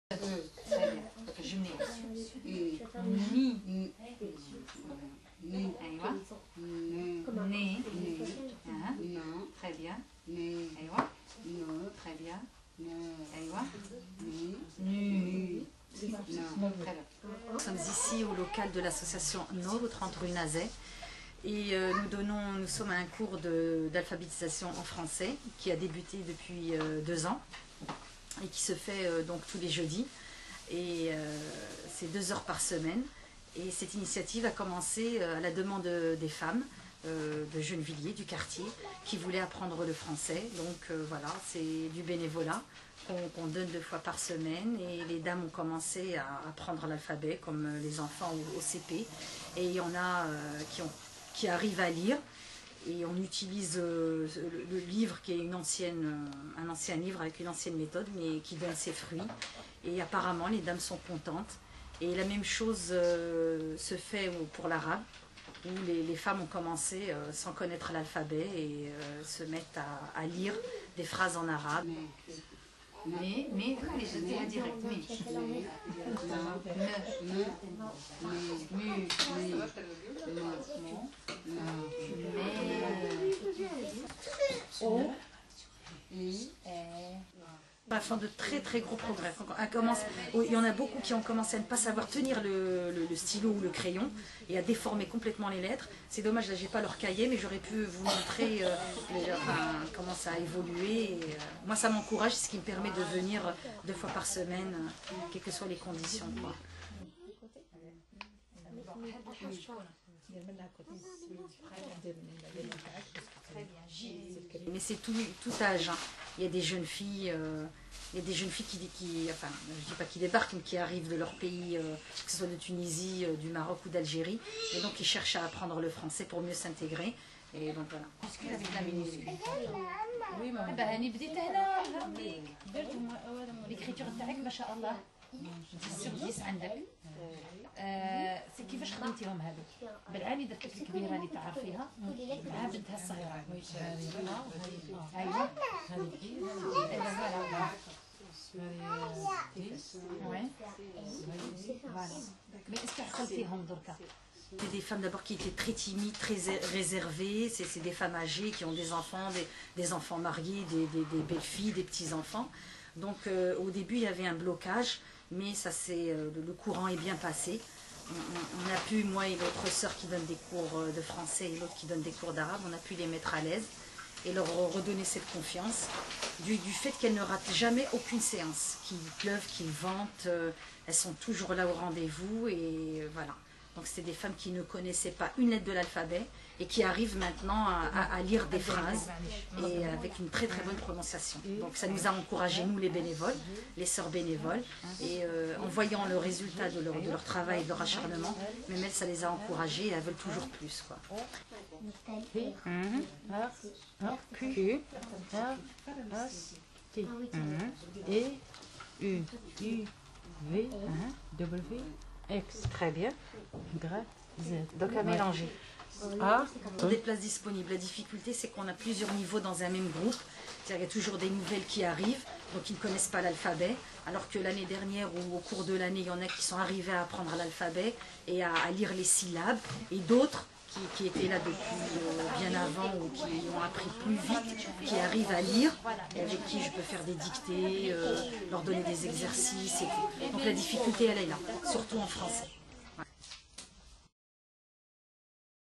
très bien. Donc je mets ni. أيوة. ني. très bien. أيوة. très bien. أيوة. nu. Nous sommes ici au local de l'association Nour, 30 rue Nazet. Et nous sommes à un cours d'alphabétisation en français qui a débuté depuis 2 ans et qui se fait donc tous les jeudis. Et c'est 2 heures par semaine. Et cette initiative a commencé à la demande des femmes de Gennevilliers, du quartier, qui voulaient apprendre le français. Donc voilà, c'est du bénévolat qu'on donne 2 fois par semaine. Et les dames ont commencé à apprendre l'alphabet, comme les enfants au CP. Et il y en a qui arrivent à lire. Et on utilise le livre qui est un ancien livre avec une ancienne méthode, mais qui donne ses fruits. Et apparemment, les dames sont contentes. Et la même chose se fait pour l'arabe, où les femmes ont commencé sans connaître l'alphabet et se mettent à lire des phrases en arabe. Mais je dis direct, font de très très gros progrès. Il y en a beaucoup qui ont commencé à ne pas savoir tenir le stylo ou le crayon et à déformer complètement les lettres. C'est dommage, là j'ai pas leur cahier, mais j'aurais pu vous montrer comment ça a évolué. Et, moi ça m'encourage, c'est ce qui me permet de venir 2 fois par semaine, quelles que soient les conditions, quoi. Mais c'est tout âge, hein. Il y a des jeunes filles, enfin, je dis pas qui débarquent, mais qui arrivent de leur pays, que ce soit de Tunisie, du Maroc ou d'Algérie, et donc ils cherchent à apprendre le français pour mieux s'intégrer. Et donc voilà. Minuscule avec la minuscule. Oui, maman. L'écriture تاعك ما شاء الله 10 sur 10 عندك. سي كيفاش خدمتيهم هذوك؟ بالعاني درت لك الكبيره اللي تعرفيها مع بنتها الصغيره. ايوه C'est des femmes d'abord qui étaient très timides, très réservées. C'est des femmes âgées qui ont des enfants mariés, des belles filles, des petits-enfants. Donc au début il y avait un blocage, mais le courant est bien passé. On a pu, moi et l'autre sœur qui donne des cours de français et l'autre qui donne des cours d'arabe, on a pu les mettre à l'aise et leur redonner cette confiance du fait qu'elles ne ratent jamais aucune séance. Qu'il pleuve, qu'il vente, elles sont toujours là au rendez-vous et voilà. Donc c'est des femmes qui ne connaissaient pas une lettre de l'alphabet et qui arrivent maintenant à lire des phrases et avec une très très bonne prononciation. Donc ça nous a encouragés, nous les bénévoles, les sœurs bénévoles, et en voyant le résultat de leur travail, de leur acharnement, même elles, ça les a encouragées et elles veulent toujours plus, quoi. Très bien. Donc à mélanger. Des places disponibles. La difficulté, c'est qu'on a plusieurs niveaux dans un même groupe. C'est-à-dire qu'il y a toujours des nouvelles qui arrivent, donc ils ne connaissent pas l'alphabet. Alors que l'année dernière ou au cours de l'année, il y en a qui sont arrivés à apprendre l'alphabet et à lire les syllabes. Et d'autres qui étaient là depuis bien avant ou qui ont appris plus vite, qui arrivent à lire et avec qui je peux faire des dictées, leur donner des exercices et tout. Donc la difficulté, elle est là, surtout en français.